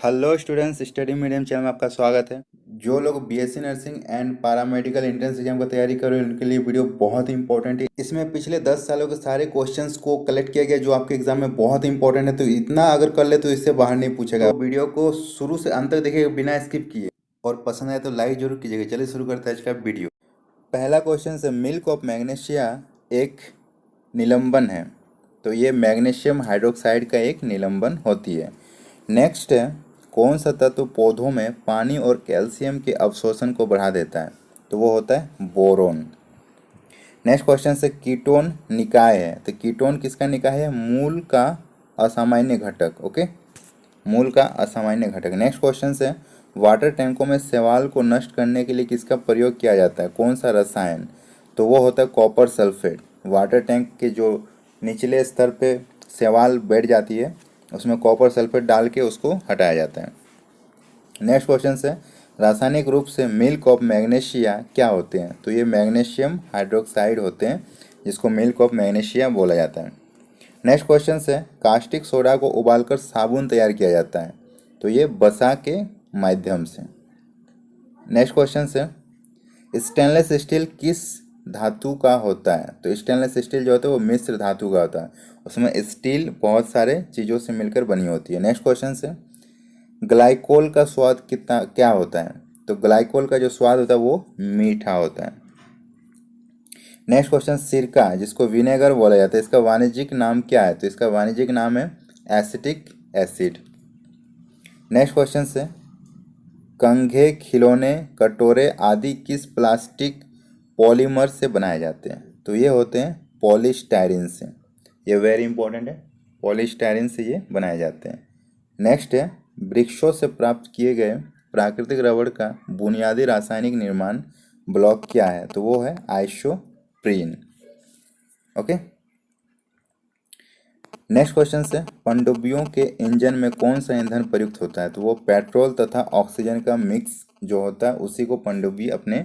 Hello students, study medium channel में आपका स्वागत है। जो लोग BSc nursing and paramedical entrance exam का तैयारी कर रहे हैं उनके लिए वीडियो बहुत ही इंपॉर्टेंट है। इसमें पिछले 10 सालों के सारे क्वेश्चंस को कलेक्ट किया गया जो आपके एग्जाम में बहुत ही इंपॉर्टेंट है। तो इतना अगर कर ले तो इससे बाहर नहीं पूछेगा। तो वीडियो को शुरू से अंत तक देखिएगा बिना स्किप किए, और पसंद आए तो लाइक जरूर कीजिएगा। चलिए शुरू करते हैं आज का वीडियो। पहला क्वेश्चन है, मिल्क ऑफ मैग्नीशिया एक निलंबन है। तो ये मैग्नीशियम हाइड्रोक्साइड का एक निलंबन होती है। नेक्स्ट है, कौन सा तत्व पौधों में पानी और कैल्शियम के अवशोषण को बढ़ा देता है? तो वो होता है बोरोन। नेक्स्ट क्वेश्चन से, कीटोन निकाय है। तो कीटोन किसका निकाय है? मूल का असामान्य घटक। ओके, मूल का असामान्य घटक। नेक्स्ट क्वेश्चन से, वाटर टैंकों में शैवाल को नष्ट करने के लिए किसका प्रयोग किया जाता है? कौन सा रसायन? तो वो होता है कॉपर सल्फेट। वाटर टैंक के जो निचले स्तर पे शैवाल बैठ जाती है उसमें कॉपर सल्फेट डाल के उसको हटाया जाता है। नेक्स्ट क्वेश्चन से, रासायनिक रूप से मिल्क ऑफ मैग्नीशिया क्या होते हैं? तो ये मैग्नीशियम हाइड्रोक्साइड होते हैं जिसको मिल्क ऑफ मैग्नीशिया बोला जाता है। नेक्स्ट क्वेश्चन से, कास्टिक सोडा को उबालकर साबुन तैयार किया जाता है। तो ये वसा के माध्यम से। नेक्स्ट क्वेश्चन से, स्टेनलेस स्टील किस धातु का होता है? तो स्टेनलेस स्टील जो होता है वो मिश्र धातु का होता है। उसमें स्टील बहुत सारे चीज़ों से मिलकर बनी होती है। नेक्स्ट क्वेश्चन से, ग्लाइकोल का स्वाद कितना क्या होता है? तो ग्लाइकोल का जो स्वाद होता है वो मीठा होता है। नेक्स्ट क्वेश्चन, सिरका जिसको विनेगर बोला जाता है इसका वाणिज्यिक नाम क्या है? तो इसका वाणिज्यिक नाम है एसिटिक एसिड। नेक्स्ट क्वेश्चन से, कंघे, खिलौने, कटोरे आदि किस प्लास्टिक पॉलीमर से बनाए जाते हैं? तो ये होते हैं पॉलीस्टायरीन से। ये वेरी इंपॉर्टेंट है, पॉलीस्टायरीन से ये बनाए जाते हैं। नेक्स्ट है, वृक्षों से प्राप्त किए गए प्राकृतिक रबड़ का बुनियादी रासायनिक निर्माण ब्लॉक क्या है? तो वो है आइसोप्रीन। ओके, नेक्स्ट क्वेश्चन से, पनडुब्बियों के इंजन में कौन सा ईंधन प्रयुक्त होता है? तो वो पेट्रोल तथा ऑक्सीजन का मिक्स जो होता है उसी को पनडुब्बी अपने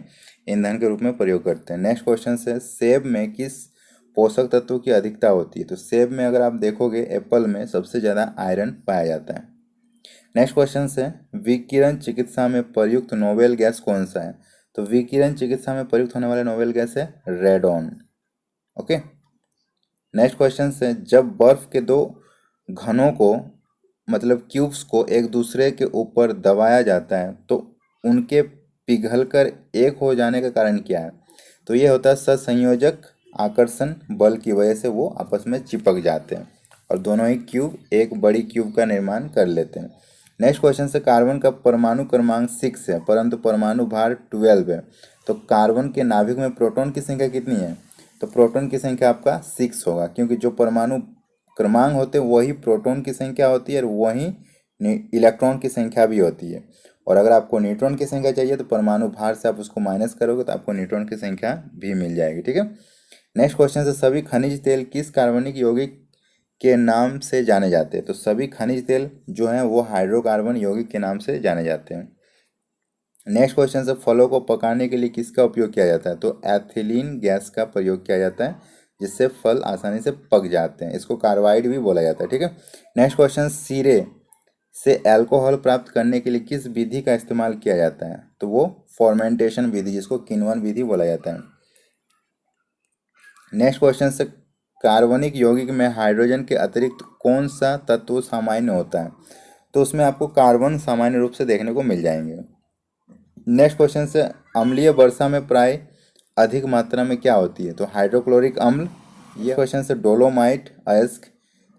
ईंधन के रूप में प्रयोग करते हैं। नेक्स्ट क्वेश्चन से, सेब में किस पोषक तत्व की अधिकता होती है? तो सेब में अगर आप देखोगे एप्पल में सबसे ज़्यादा आयरन पाया जाता है। नेक्स्ट क्वेश्चन से, विकिरण चिकित्सा में प्रयुक्त नोबेल गैस कौन सा है? तो विकिरण चिकित्सा में प्रयुक्त होने वाला नोबेल गैस है रेडॉन। ओके, नेक्स्ट क्वेश्चन से, जब बर्फ के दो घनों को मतलब क्यूब्स को एक दूसरे के ऊपर दबाया जाता है तो उनके पिघलकर एक हो जाने का कारण क्या है? तो ये होता है सहसंयोजक आकर्षण बल की वजह से वो आपस में चिपक जाते हैं और दोनों ही क्यूब एक बड़ी क्यूब का निर्माण कर लेते हैं। नेक्स्ट क्वेश्चन से, कार्बन का परमाणु क्रमांक 6 है परंतु परमाणु भार 12 है। तो कार्बन के नाभिक में प्रोटॉन की संख्या कितनी है? तो प्रोटॉन की संख्या आपका 6 होगा, क्योंकि जो परमाणु क्रमांक होते हैं वही प्रोटॉन की संख्या होती है और वही इलेक्ट्रॉन की संख्या भी होती है। और अगर आपको न्यूट्रॉन की संख्या चाहिए तो परमाणु भार से आप उसको माइनस करोगे तो आपको न्यूट्रॉन की संख्या भी मिल जाएगी। ठीक है, नेक्स्ट क्वेश्चन से, सभी खनिज तेल किस कार्बनिक यौगिक के नाम से जाने जाते हैं? तो सभी खनिज तेल जो हैं वो हाइड्रोकार्बन यौगिक के नाम से जाने जाते हैं। नेक्स्ट क्वेश्चन से, फलों को पकाने के लिए किसका उपयोग किया जाता है? तो एथिलीन गैस का प्रयोग किया जाता है जिससे फल आसानी से पक जाते हैं। इसको कार्बाइड भी बोला जाता है। ठीक है, नेक्स्ट क्वेश्चन, शीरे से अल्कोहल प्राप्त करने के लिए किस विधि का इस्तेमाल किया जाता है? तो वो फॉर्मेंटेशन विधि जिसको किण्वन विधि बोला जाता है। नेक्स्ट क्वेश्चन से, कार्बनिक यौगिक में हाइड्रोजन के अतिरिक्त कौन सा तत्व सामान्य होता है? तो उसमें आपको कार्बन सामान्य रूप से देखने को मिल जाएंगे। नेक्स्ट क्वेश्चन से, अम्लीय वर्षा में प्राय अधिक मात्रा में क्या होती है? तो हाइड्रोक्लोरिक अम्ल। ये क्वेश्चन से, डोलोमाइट अयस्क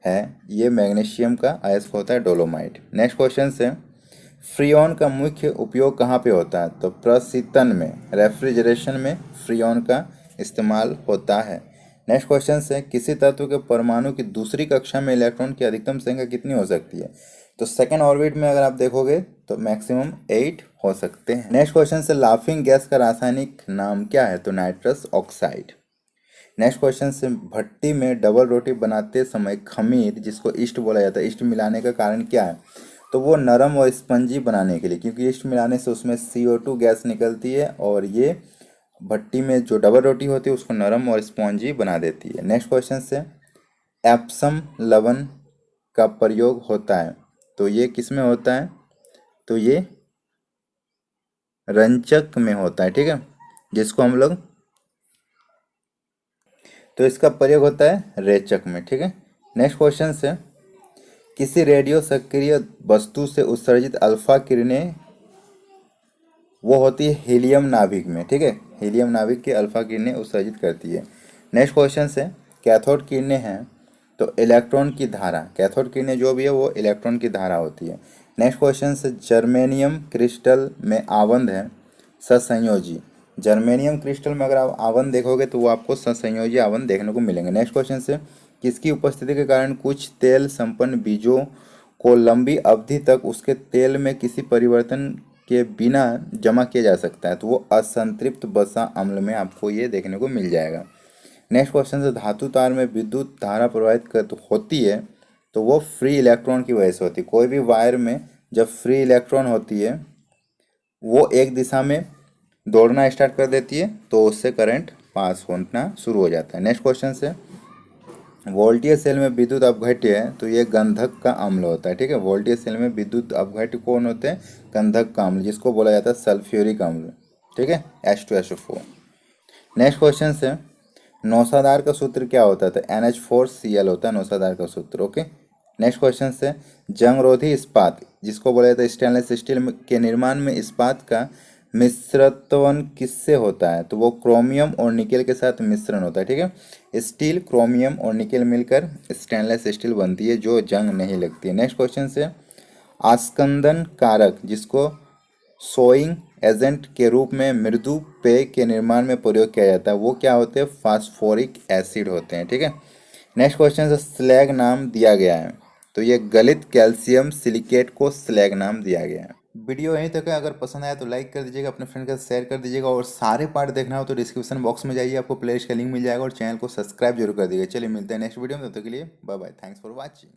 है, ये मैग्नीशियम का अयस्क होता है डोलोमाइट। नेक्स्ट क्वेश्चन से, फ्रीऑन का मुख्य उपयोग कहाँ पे होता है? तो प्रशीतन में, रेफ्रिजरेशन में फ्रीऑन का इस्तेमाल होता है। नेक्स्ट क्वेश्चन से, किसी तत्व के परमाणु की दूसरी कक्षा में इलेक्ट्रॉन की अधिकतम संख्या कितनी हो सकती है? तो सेकेंड ऑर्बिट में अगर आप देखोगे तो मैक्सिमम 8 हो सकते हैं। नेक्स्ट क्वेश्चन से, लाफिंग गैस का रासायनिक नाम क्या है? तो नाइट्रस ऑक्साइड। नेक्स्ट क्वेश्चन से, भट्टी में डबल रोटी बनाते समय खमीर जिसको ईस्ट बोला जाता है, ईस्ट मिलाने का कारण क्या है? तो वो नरम और स्पंजी बनाने के लिए, क्योंकि ईस्ट मिलाने से उसमें CO2 गैस निकलती है और ये भट्टी में जो डबल रोटी होती है उसको नरम और स्पॉन्जी बना देती है। नेक्स्ट क्वेश्चन से, एप्सम लवण का प्रयोग होता है, तो ये किस में होता है? तो ये रंचक में होता है, ठीक है, जिसको हम लोग, तो इसका प्रयोग होता है रेचक में, ठीक है। नेक्स्ट क्वेश्चन से, किसी रेडियो सक्रिय वस्तु से उत्सर्जित अल्फा किरणें वो होती है हीलियम नाभिक में, ठीक है, हीलियम नाभिक की अल्फा किरणें उत्सर्जित करती है। नेक्स्ट क्वेश्चन से, कैथोड किरणें हैं तो इलेक्ट्रॉन की धारा, कैथोड किरणें जो भी है वो इलेक्ट्रॉन की धारा होती है। नेक्स्ट क्वेश्चन से, जर्मेनियम क्रिस्टल में आवंध है ससंयोजी, जर्मेनियम क्रिस्टल में अगर आप आवंध देखोगे तो वो आपको ससंयोजी आवंध देखने को मिलेंगे। नेक्स्ट क्वेश्चन से, किसकी उपस्थिति के कारण कुछ तेल संपन्न बीजों को लंबी अवधि तक उसके तेल में किसी परिवर्तन के बिना जमा किया जा सकता है, तो वो असंतृप्त वसा अम्ल में आपको ये देखने को मिल जाएगा। नेक्स्ट क्वेश्चन से, धातु तार में विद्युत धारा प्रवाहित होती है तो वो फ्री इलेक्ट्रॉन की वजह से होती है। कोई भी वायर में जब फ्री इलेक्ट्रॉन होती है वो एक दिशा में दौड़ना स्टार्ट कर देती है तो उससे करंट पास होना शुरू हो जाता है। नेक्स्ट क्वेश्चन से, वोल्टीय सेल में विद्युत अपघट्य है तो ये गंधक का अम्ल होता है, ठीक है, वोल्टीय सेल में विद्युत अपघट्य कौन होते हैं, गंधक का अम्ल, जिसको बोला जाता है सल्फ्यूरिक अम्ल, ठीक है, H2SO4। नेक्स्ट क्वेश्चन से, नौसादार का सूत्र क्या होता है, तो NH4Cl होता है नौसादार का सूत्र, ओके। नेक्स्ट क्वेश्चन से, जंगरोधी इस्पात जिसको बोला जाता है स्टेनलेस स्टील के निर्माण में इस्पात का मिश्रत्वन किससे होता है, तो वो क्रोमियम और निकेल के साथ मिश्रण होता है, ठीक है, स्टील क्रोमियम और निकेल मिलकर स्टेनलेस स्टील बनती है जो जंग नहीं लगती है। नेक्स्ट क्वेश्चन से, आस्कंदन कारक जिसको सोइंग एजेंट के रूप में मृदु पेय के निर्माण में प्रयोग किया जाता है वो क्या होते हैं, फास्फोरिक एसिड होते हैं, ठीक है। नेक्स्ट क्वेश्चन से, स्लैग नाम दिया गया है तो ये गलित कैल्शियम सिलिकेट को स्लैग नाम दिया गया है। वीडियो यहीं तक है, अगर पसंद आया तो लाइक कर दीजिएगा, अपने फ्रेंड के साथ शेयर कर दीजिएगा, और सारे पार्ट देखना हो तो डिस्क्रिप्शन बॉक्स में जाइए, आपको प्लेलिस्ट का लिंक मिल जाएगा, और चैनल को सब्सक्राइब जरूर कर दीजिएगा। चलिए मिलते हैं नेक्स्ट वीडियो में, तब तक के लिए bye bye, thanks for watching.